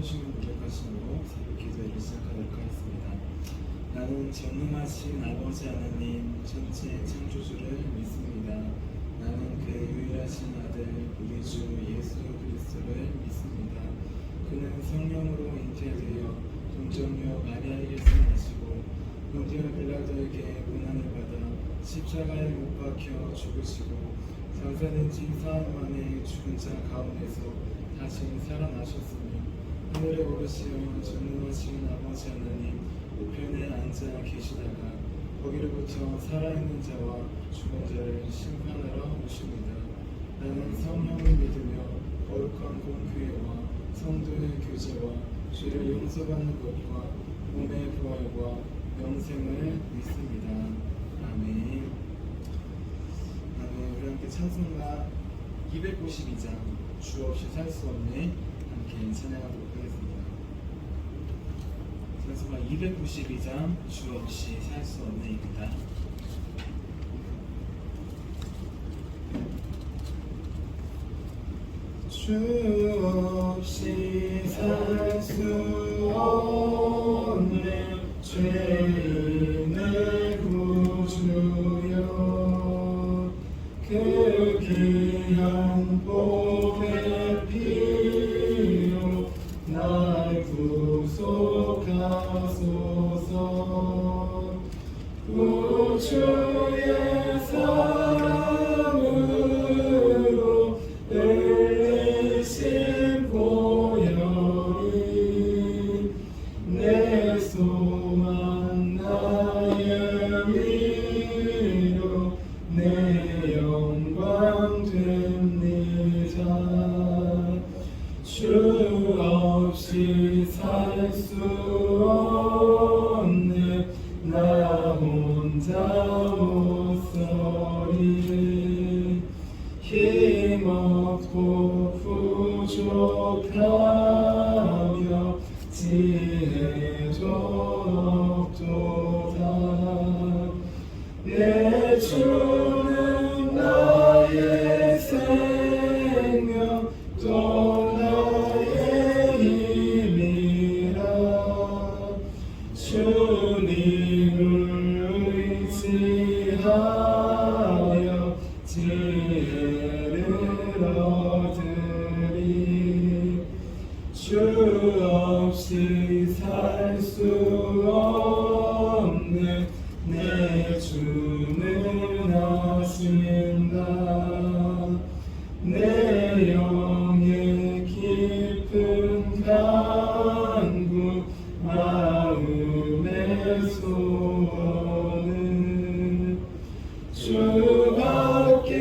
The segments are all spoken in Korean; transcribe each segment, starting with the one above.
채우시는 노력하심으로 새벽 기도회를 시작하도록 하겠습니다. 나는 전능하신 아버지 하나님 전체 창조주를 믿습니다. 나는 그 유일하신 아들 우리 주 예수 그리스도를 믿습니다. 그는 성령으로 잉태되어 동정녀 마리아에게서 나시고 본디오 빌라도에게 고난을 받아 십자가에 못 박혀 죽으시고 장사된 지 사흘 만에 죽은 자 가운데서 다시 살아나셨으며 하늘에 오르시어 전능하신 아버지 하나님 우편에 앉아 계시다가 거기로부터 살아있는 자와 죽은 자를 심판하러 오십니다. 나는 성령을 믿으며 거룩한 공교회와 성도의 교제와 죄를 용서받는 것과 몸의 부활과 영생을 믿습니다. 아멘. 우리 함께 찬송가 292장 주 없이 살 수 없네 함께 찬양하도록 하겠습니다. 찬송가 292장 주 없이 살 수 없네입니다. 주 없이 살 수 없네 죄인의 구주여 그 귀한 복의 피로 날 구속하소서 구주의 사랑으로 흘리신 보혈이 내 소망 나의 위로 내 영광 됩니다. 주 없이 살 수 없네 나 혼자 못서리 힘없고 부족하며 지혜도 없도다. 내 주는 나의 생명 또 나의 힘이라. 주님을 의지하여 지혜를 얻으리. 주 없이 살 수 없네 내 주는 하신다. 내 영의 깊은 간구 마음의 소원은 주밖에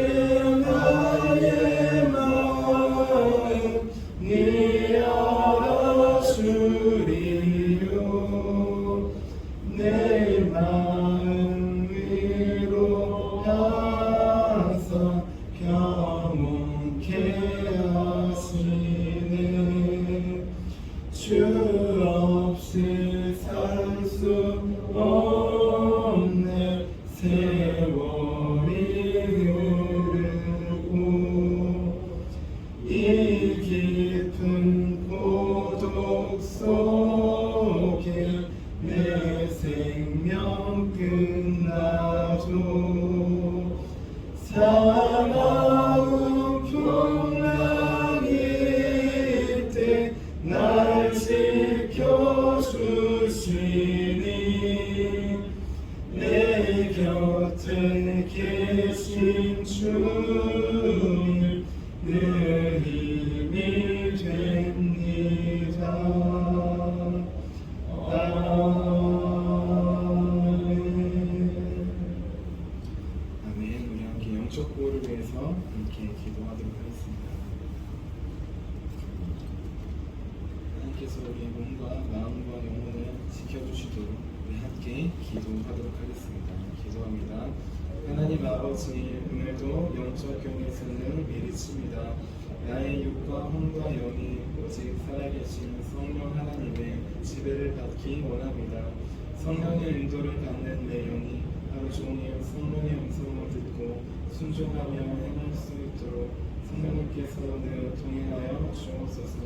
나의 마음 네 알아주리요. 내 마음 위로하사 평온케 하시네. 주 없이 살 수 없네 세월이 흐르고 이 깊은 고독 속에 내 생명 끝나도 사나운 풍랑일 때 날 지켜주시니 내 곁에 계신 주님 늘 힘이 됩니다. 아멘. 우리 함께 영적 보호를 위해서 함께 기도하도록 하겠습니다. 하나님께서 우리의 몸과 마음과 영혼을 지켜주시도록 우리 함께 기도하도록 하겠습니다. 기도합니다. 하나님 아버지, 오늘도 영적 경에서는 미리칩니다. 나의 육과 혼과 영이 오직 살아계신 성령 하나님의 지배를 받기 원합니다. 성령의 인도를 받는 내 영이 하루 종일 성령의 음성을 듣고 순종하며 행할 수 있도록 성령님께서 늘 동행하여 주옵소서.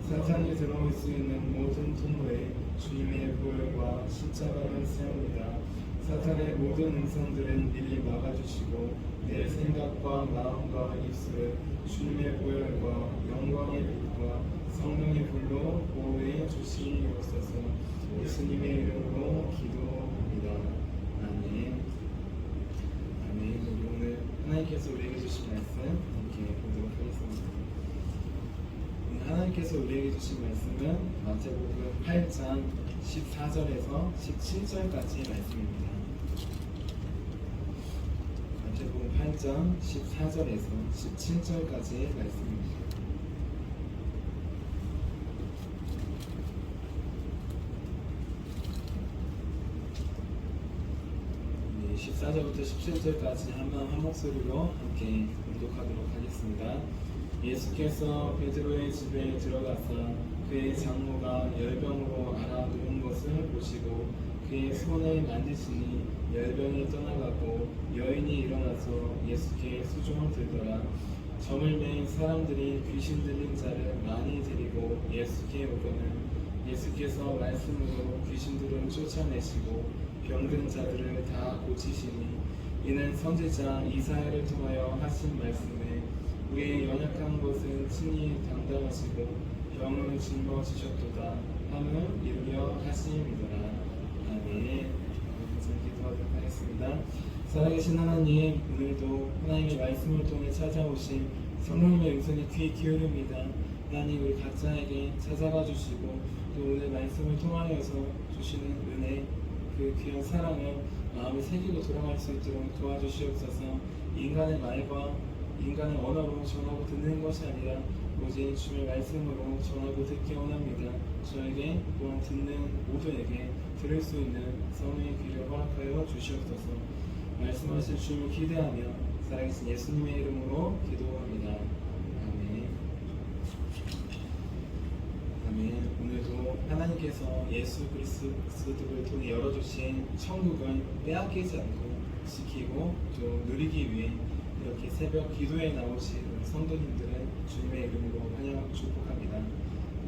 사탄이 들어올 수 있는 모든 통로에 주님의 보혈과 십자가를 세웁니다. 사탄의 모든 음성들은 미리 막아주시고 내 생각과 마음과 입술을 주님의 보혈과 영광의 빛과 성령의 불로 보호해 주시옵소서. 예수님의 이름으로 기도합니다. 아멘. 아멘. 우리 오늘 하나님께서 우리에게 주신 말씀 함께 보도록 하겠습니다. 하나님께서 우리에게 주신 말씀은 마태복음 8장 14절에서 17절까지의 말씀입니다. 마태복음 8장 14절에서 17절까지의 말씀입니다. 14절부터 17절까지 한 목소리로 함께 봉독하도록 하겠습니다. 예수께서 베드로의 집에 들어가사 그의 장모가 열병으로 앓아누운 것을 보시고 그의 손을 만지시니 열병이 떠나가고 여인이 일어나서 예수께 수종을 들더라. 점을 맨 사람들이 귀신 들린 자를 많이 데리고 예수께 오거늘 예수께서 말씀으로 귀신들을 쫓아내시고 병든 자들을 다 고치시니 이는 선지자 이사야를 통하여 하신 말씀에 우리의 연약한 것은 친히 담당하시고 병을 짊어지셨도다 함을 이루려 하심이더라. 아멘. 기도하도록 하겠습니다. 살아계신 하나님, 오늘도 하나님의 말씀을 통해 찾아오신 성령님의 음성에 귀 기울입니다. 하나님, 우리 각자에게 찾아가 주시고 또 오늘 말씀을 통하여서 주시는 은혜, 그 귀한 사랑을 마음에 새기고 돌아갈 수 있도록 도와주시옵소서. 인간의 말과 인간의 언어로 전하고 듣는 것이 아니라 오직 주의 말씀으로 전하고 듣기 원합니다. 저에게 또한 듣는 모두에게 들을 수 있는 성령의 귀를 허락하여 주시옵소서. 말씀하실 주님을 기대하며 살아계신 예수님의 이름으로 기도합니다. 아멘. 아멘. 오늘도 하나님께서 예수 그리스도를 통해 열어주신 천국을 빼앗기지 않고 지키고 또 누리기 위해 이렇게 새벽 기도에 나오신 성도님들은 주님의 이름으로 환영하고 축복합니다.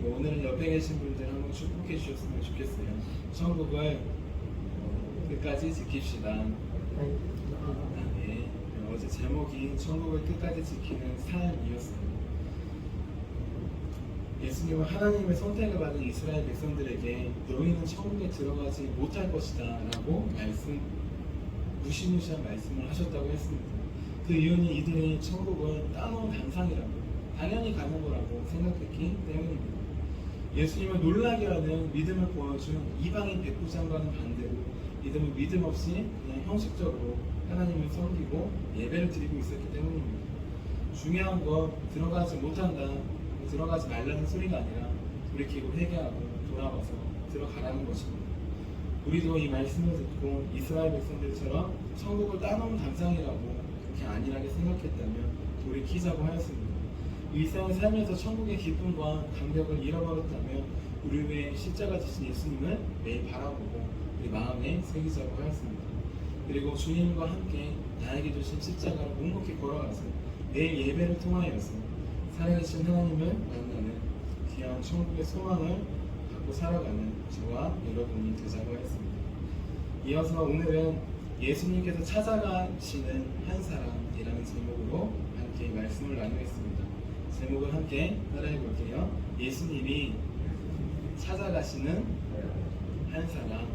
오늘은 옆에 계신 분들 한번 축복해 주셨으면 좋겠어요. 천국을 끝까지 지킵시다. 아멘. 어제 제목이 천국을 끝까지 지키는 삶이었어요. 예수님은 하나님의 선택을 받은 이스라엘 백성들에게 너희는 천국에 들어가지 못할 것이다 라고 무시무시한 말씀을 하셨다고 했습니다. 그 이유는 이들이 천국을 따놓은 단상이라고, 당연히 가는 거라고 생각했기 때문입니다. 예수님을 놀라게 하는 믿음을 보여준 이방인 백부장과는 반대로 이들은 믿음 없이 그냥 형식적으로 하나님을 섬기고 예배를 드리고 있었기 때문입니다. 중요한 건 들어가지 못한다, 들어가지 말라는 소리가 아니라 돌이키고 회개하고 돌아와서 들어가라는 것입니다. 우리도 이 말씀을 듣고 이스라엘 백성들처럼 천국을 따놓은 단상이라고 그렇게 안일하게 생각했다면 돌이키자고 하였습니다. 일상을 살면서 천국의 기쁨과 감격을 잃어버렸다면 우리 위해 십자가 지신 예수님을 매일 바라보고 우리 마음에 새기자고 하였습니다. 그리고 주님과 함께 나에게 주신 십자가를 묵묵히 걸어가서 매일 예배를 통하여서 살아계신 하나님을 만나는 귀한 천국의 소망을 갖고 살아가는 저와 여러분이 되자고 하였습니다. 이어서 오늘은 예수님께서 찾아가시는 한 사람이라는 제목으로 함께 말씀을 나누겠습니다. 제목을 함께 따라해 볼게요. 예수님이 찾아가시는 한 사람.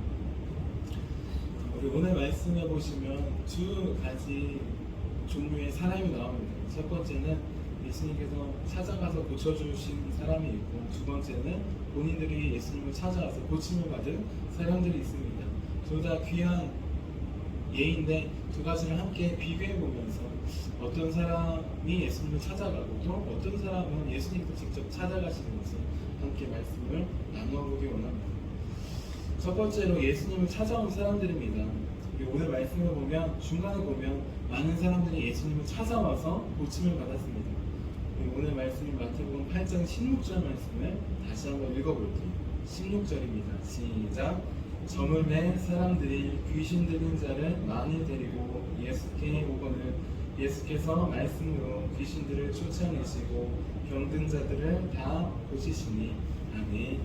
우리 오늘 말씀해 보시면 두 가지 종류의 사람이 나옵니다. 첫 번째는 예수님께서 찾아가서 고쳐주신 사람이 있고, 두 번째는 본인들이 예수님을 찾아와서 고침을 받은 사람들이 있습니다. 둘 다 귀한 예인데 두 가지를 함께 비교해 보면서 어떤 사람이 예수님을 찾아가고 또 어떤 사람은 예수님께서 직접 찾아가시는 것을 함께 말씀을 나누어보기 원합니다. 첫 번째로 예수님을 찾아온 사람들입니다. 우리 오늘 말씀을 보면 중간에 보면 많은 사람들이 예수님을 찾아와서 고침을 받았습니다. 오늘 말씀인 마태복음 8장 16절 말씀을 다시 한번 읽어볼게요. 16절입니다. 시작. 점을 맨 사람들이 귀신 들린 자를 많이 데리고 예수께 오거늘 예수께서 말씀으로 귀신들을 쫓아내시고 병든 자들을 다 고치시니. 아멘.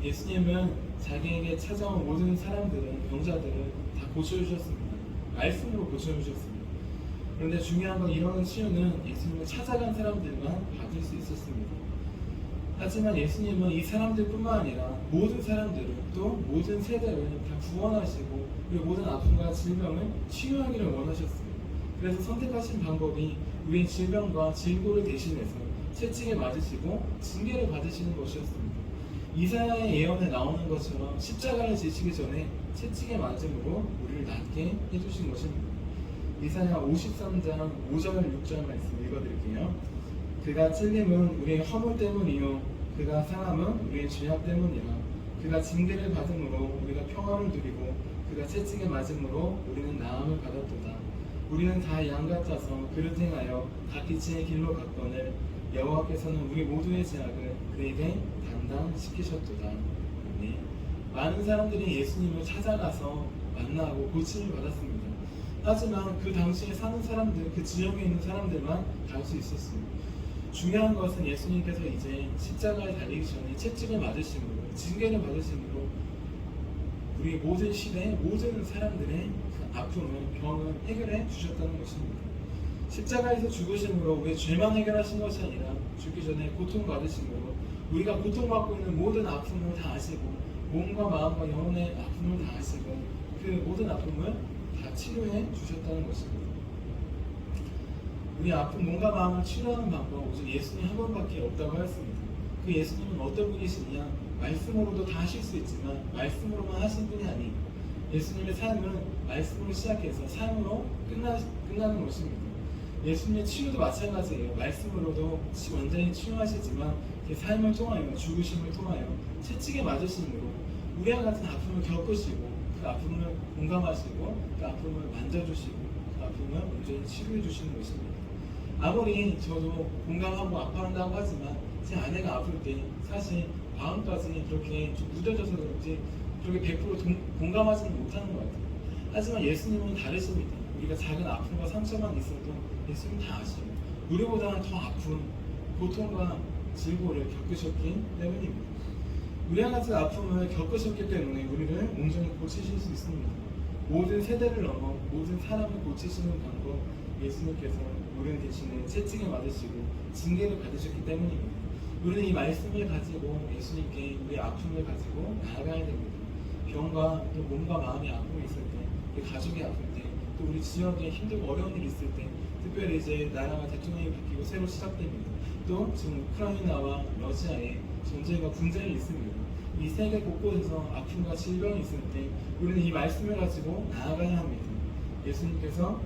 예수님은 자기에게 찾아온 모든 사람들은, 병자들을 다 고쳐주셨습니다. 말씀으로 고쳐주셨습니다. 그런데 중요한 건 이런 치유는 예수님을 찾아간 사람들만 받을 수 있었습니다. 하지만 예수님은 이 사람들뿐만 아니라 모든 사람들을, 또 모든 세대를 다 구원하시고 그리고 모든 아픔과 질병을 치유하기를 원하셨습니다. 그래서 선택하신 방법이 우리의 질병과 질고를 대신해서 채찍에 맞으시고 징계를 받으시는 것이었습니다. 이사야의 예언에 나오는 것처럼 십자가를 지시기 전에 채찍에 맞음으로 우리를 낫게 해주신 것입니다. 이사야 53장 5절 6절 말씀 읽어드릴게요. 그가 찔림은 우리의 허물 때문이요 그가 상함은 우리의 죄악 때문이라. 그가 징계를 받음으로 우리가 평화를 누리고 그가 채찍에 맞음으로 우리는 나음을 받았도다. 우리는 다 양 같아서 그릇 행하여 각기 제 길로 갔거늘 여호와께서는 우리 모두의 죄악을 그에게 담당시키셨도다. 네. 많은 사람들이 예수님을 찾아가서 만나고 고침을 받았습니다. 하지만 그 당시에 사는 사람들, 그 지역에 있는 사람들만 갈 수 있었습니다. 중요한 것은 예수님께서 이제 십자가에 달리기 전에 채찍을 맞으심으로, 징계를 받으심으로 우리 모든 시대 모든 사람들의 그 아픔을, 병을 해결해 주셨다는 것입니다. 십자가에서 죽으심으로 우리의 죄만 해결하신 것이 아니라 죽기 전에 고통받으심으로 우리가 고통받고 있는 모든 아픔을 다 아시고 몸과 마음과 영혼의 아픔을 다 아시고 그 모든 아픔을 다 치료해 주셨다는 것입니다. 우리 아픈 몸과 마음을 치료하는 방법, 오직 예수님 한 번밖에 없다고 하였습니다. 그 예수님은 어떤 분이시냐? 말씀으로도 다 하실 수 있지만 말씀으로만 하신 분이 아니, 예수님의 삶은 말씀으로 시작해서 삶으로 끝나는 것입니다. 예수님의 치유도 마찬가지예요. 말씀으로도 완전히 치유하시지만 그 삶을 통하여, 죽으심을 통하여 채찍에 맞으심으로 우리와 같은 아픔을 겪으시고 그 아픔을 공감하시고 그 아픔을 만져주시고 그 아픔을 온전히 치유해 주시는 것입니다. 아무리 저도 공감하고 아파한다고 하지만 제 아내가 아플 때 사실 마음까지 그렇게 좀 무뎌져서 그런지 그렇게 100% 공감하지는 못하는 것 같아요. 하지만 예수님은 다르십니다. 우리가 작은 아픔과 상처만 있어도 예수님 다 아시고 우리보다는 더 아픈 고통과 질고를 겪으셨기 때문입니다. 우리와 같은 아픔을 겪으셨기 때문에 우리를 온전히 고치실 수 있습니다. 모든 세대를 넘어 모든 사람을 고치시는 방법, 예수님께서 우리를 대신에 채찍에 맞으시고 징계를 받으셨기 때문입니다. 우리는 이 말씀을 가지고 예수님께 우리의 아픔을 가지고 나아가야 됩니다. 병과 또 몸과 마음의 아픔이 있을 때, 우리 가족이 아플 때, 또 우리 지역에 힘들고 어려운 일이 있을 때, 특별히 이제 나라가 대통령이 바뀌고 새로 시작됩니다. 또 지금 우크라이나와 러시아에 전쟁과 분쟁이 있습니다. 이 세계 곳곳에서 아픔과 질병이 있을 때 우리는 이 말씀을 가지고 나아가야 합니다. 예수님께서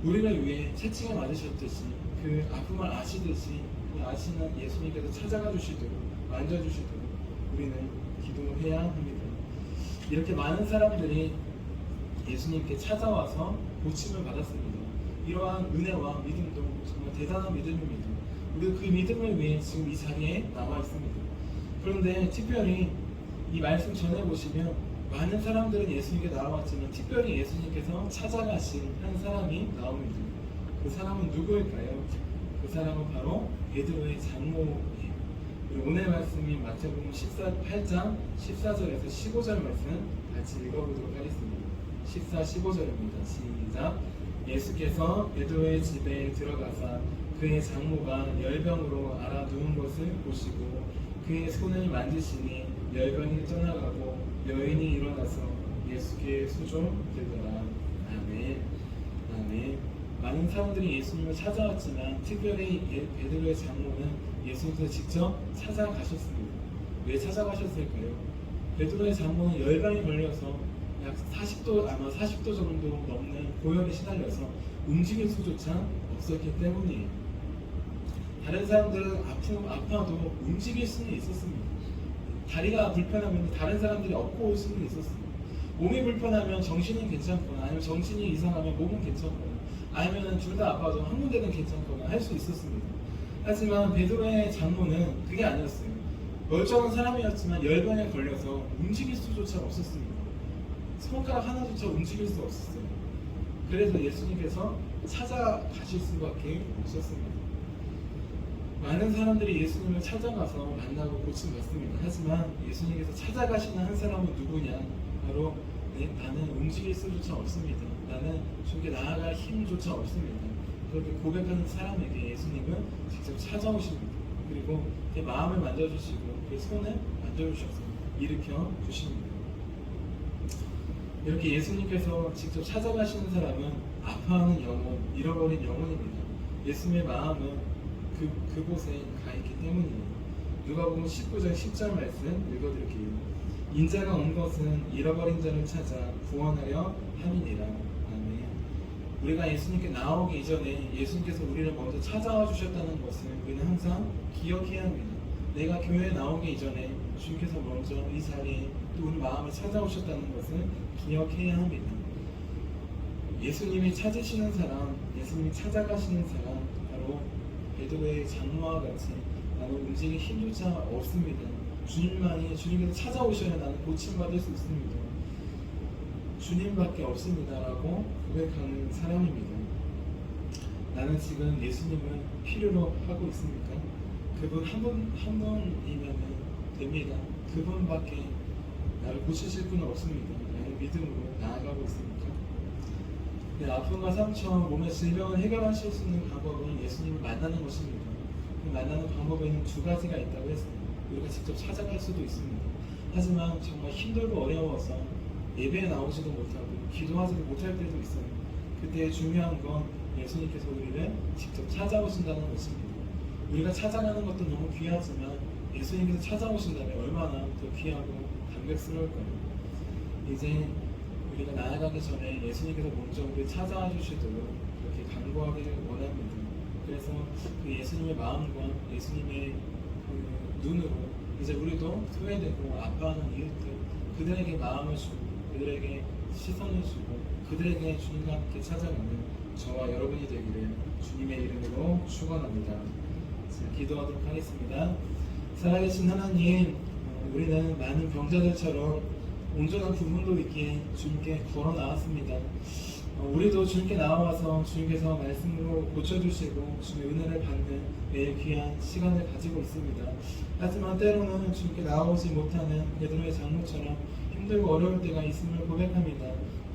우리를 위해 채찍에 맞으셨듯이 그 아픔을 아시듯이 그 아시는 예수님께서 찾아가 주시도록 만져주시도록 우리는 기도해야 합니다. 이렇게 많은 사람들이 예수님께 찾아와서 고침을 받았습니다. 이러한 은혜와 믿음도 정말 대단한 믿음입니다. 우리 그 믿음을 위해 지금 이 자리에 나와 있습니다. 그런데 특별히 이 말씀 전해보시면 많은 사람들은 예수님께 나와왔지만 특별히 예수님께서 찾아가신 한 사람이 나옵니다. 그 사람은 누구일까요? 그 사람은 바로 베드로의 장모예요. 오늘 말씀이 마태복음 18장 14절에서 15절 말씀 같이 읽어보도록 하겠습니다. 14, 15절입니다. 시작. 예수께서 베드로의 집에 들어가사 그의 장모가 열병으로 앓아 누운 것을 보시고 그의 손을 만지시니 열병이 떠나가고 여인이 일어나서 예수께 수종되더라. 아멘. 아멘. 많은 사람들이 예수님을 찾아왔지만 특별히 베드로의 장모는 예수님께서 직접 찾아가셨습니다. 왜 찾아가셨을까요? 베드로의 장모는 열병이 걸려서 약 40도, 아마 40도 정도 넘는 고열에 시달려서 움직일 수조차 없었기 때문이에요. 다른 사람들은 아파도 움직일 수는 있었습니다. 다리가 불편하면 다른 사람들이 업고 올 수는 있었습니다. 몸이 불편하면 정신이 괜찮거나 아니면 정신이 이상하면 몸은 괜찮거나 아니면 둘 다 아파도 한 군데는 괜찮거나 할 수 있었습니다. 하지만 베드로의 장모는 그게 아니었어요. 멀쩡한 사람이었지만 열병에 걸려서 움직일 수조차 없었습니다. 손가락 하나조차 움직일 수 없었어요. 그래서 예수님께서 찾아가실 수밖에 없었습니다. 많은 사람들이 예수님을 찾아가서 만나고 고침받습니다. 하지만 예수님께서 찾아가시는 한 사람은 누구냐? 바로 나는 움직일 수조차 없습니다. 나는 주께 나아갈 힘조차 없습니다. 그렇게 고백하는 사람에게 예수님은 직접 찾아오십니다. 그리고 그 마음을 만져주시고 그 손을 만져주셔서 일으켜 주십니다. 이렇게 예수님께서 직접 찾아가시는 사람은 아파하는 영혼, 잃어버린 영혼입니다. 예수님의 마음은 그곳에 가 있기 때문이에요. 누가복음 19장 10절 말씀 읽어드릴게요. 인자가 온 것은 잃어버린 자를 찾아 구원하려 함이니라. 아멘. 우리가 예수님께 나오기 이전에 예수님께서 우리를 먼저 찾아와 주셨다는 것을 우리는 항상 기억해야 합니다. 내가 교회에 나오기 이전에 주님께서 먼저 이 자리에 또 우리 마음을 찾아오셨다는 것을 기억해야 합니다. 예수님이 찾으시는 사람, 예수님이 찾아가시는 사람, 바로 베드로의 장로와 같이 나는 움직일 힘조차 없습니다. 주님께서 찾아오셔야 나는 고침받을 수 있습니다. 주님밖에 없습니다라고 고백하는 사람입니다. 나는 지금 예수님을 필요로 하고 있습니까? 그분 한 분이면 됩니다. 그분밖에 나를 고치실 분은 없습니다. 나는 믿음으로 나아가고 있습니까? 네, 아픔과 상처, 몸의 질병을 해결하실 수 있는 방법은 예수님을 만나는 것입니다. 그 만나는 방법에는 두 가지가 있다고 했습니다. 우리가 직접 찾아갈 수도 있습니다. 하지만 정말 힘들고 어려워서 예배에 나오지도 못하고 기도하지도 못할 때도 있어요. 그때 중요한 건 예수님께서 우리를 직접 찾아오신다는 것입니다. 우리가 찾아가는 것도 너무 귀하지만 예수님께서 찾아오신다면 얼마나 더 귀하고 감격스러울까요? 이제 우리가 나아가기 전에 예수님께서 먼저 우리를 찾아와 주시도록 그렇게 간구하기를 원합니다. 그래서 그 예수님의 마음과 예수님의 그 눈으로 이제 우리도 소외되고 아파하는 이웃들, 그들에게 마음을 주고 그들에게 시선을 주고 그들에게 주님과 함께 찾아가는 저와 여러분이 되기를 주님의 이름으로 축원합니다. 기도하도록 하겠습니다. 살아계신 하나님, 우리는 많은 병자들처럼 온전한 부분도 있기에 주님께 걸어 나왔습니다. 우리도 주님께 나와서 주님께서 말씀으로 고쳐주시고 주님의 은혜를 받는 매일 귀한 시간을 가지고 있습니다. 하지만 때로는 주님께 나오지 못하는 베드로의 장로처럼 힘들고 어려울 때가 있음을 고백합니다.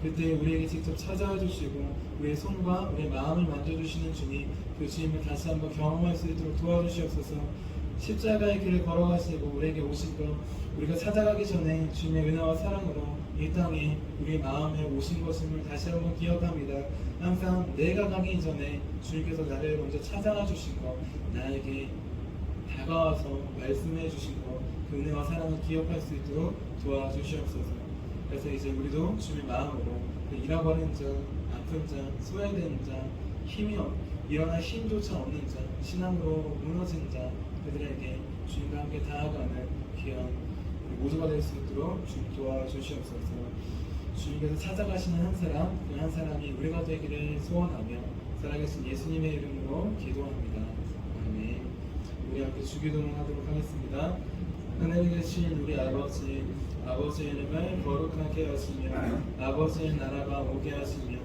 그때 우리에게 직접 찾아와 주시고 우리의 손과 우리의 마음을 만져주시는 주님, 그 주님을 다시 한번 경험할 수 있도록 도와주시옵소서. 십자가의 길을 걸어가시고 우리에게 오신 것, 우리가 찾아가기 전에 주님의 은혜와 사랑으로 이 땅에 우리의 마음에 오신 것임을 다시 한번 기억합니다. 항상 내가 가기 전에 주님께서 나를 먼저 찾아가 주신 것, 나에게 다가와서 말씀해 주신 것, 그 은혜와 사랑을 기억할 수 있도록 도와주시옵소서. 그래서 이제 우리도 주님의 마음으로 그 잃어버린 자, 아픈 자, 소외된 자, 일어날 힘조차 없는 자, 신앙으로 무너진 자, 그들에게 주님과 함께 다가가는 귀한 우리 모두가 될 수 있도록 주님 도와주시옵소서. 주님께서 찾아가시는 한 사람, 그 한 사람이 우리가 되기를 소원하며 살아계신 예수님의 이름으로 기도합니다. 아멘. 우리 함께 주기도문 하도록 하겠습니다. 하늘에 계신 우리 아버지, 아버지의 이름을 거룩하게 하시며 아버지의 나라가 오게 하시며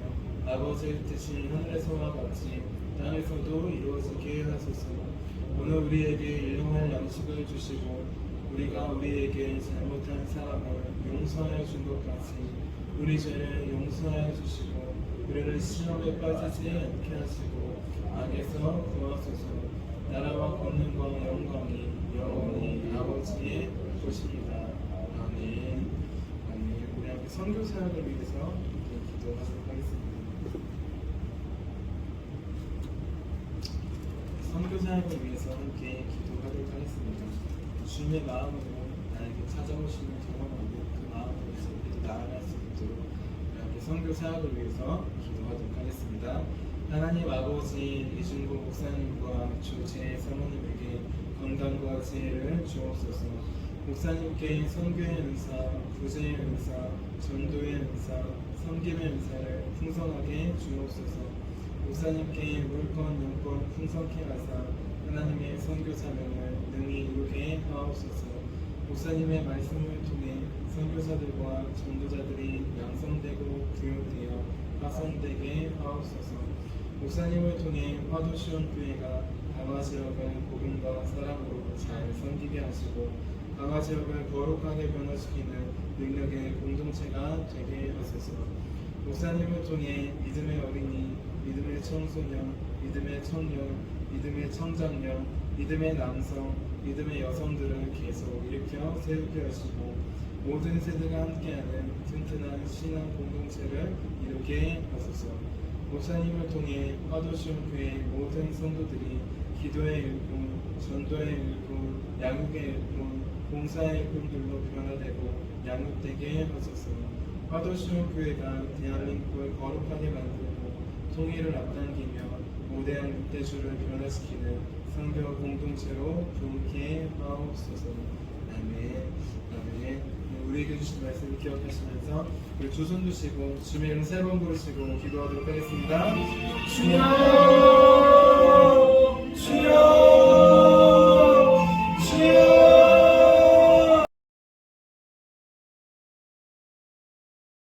아버지의 뜻이 하늘에서와 같이 땅에서도 이루어지게 하소서. 오늘 우리에게 일용할 양식을 주시고 우리가 우리에게 잘못한 사람을 용서하여 준 것 같이 우리 죄를 용서하여 주시고 우리를 시험에 빠지지 않게 하시고 악에서 구하소서. 나라와 권능과 영광이 영원히 아버지의 것입니다. 아멘. 아멘. 우리 함께 선교 사역을 위해서 기도하도록 하겠습니다. 선교 사역을 위해서 함께 기도하도록 하겠습니다. 주님의 마음으로 나에게 찾아오시는 경험하고 그 마음으로 우리도 나아갈 수 있도록 우리 함께 선교 사역을 위해서 기도하도록 하겠습니다. 하나님 아버지, 이준구 목사님과 주제 사모님에게 건강과 지혜를 주옵소서. 목사님께 선교의 은사, 구제의 은사, 전도의 은사, 섬김의 은사를 풍성하게 주옵소서. 목사님께 물권, 영권 풍성케 하사 하나님의 선교 사명을 능히 이루게 하옵소서. 목사님의 말씀을 통해 선교사들과 전도자들이 양성되고 교육되어 확산되게 하옵소서. 목사님을 통해 화도시온교회가 강화 지역을 복음과 사랑으로 잘 섬기게 하시고 강화 지역을 거룩하게 변화시키는 능력의 공동체가 되게 하소서. 목사님을 통해 믿음의 어린이, 믿음의 청소년, 믿음의 청년, 믿음의 청장년, 믿음의 남성, 믿음의 여성들을 계속 일으켜 세우게 하시고 모든 세대가 함께하는 튼튼한 신앙 공동체를 이루게 하소서. 목사님을 통해 화도시온교회 모든 성도들이 기도의 일꾼, 전도의 일꾼, 양육의 일꾼, 봉사의 일꾼들로 변화되고 양육되게 하소서. 화도시온교회가 대한민국을 거룩하게 만들고 통일을 앞당기며 모대한 육대주를 변화시키는 성교 공동체로 부흥케 하옵소서. 아멘. 아멘. 우리에게 주신 말씀을 기억하시면서 우리 두 손 드시고 주의 이름 세 번 부르시고 기도하도록 하겠습니다. 주여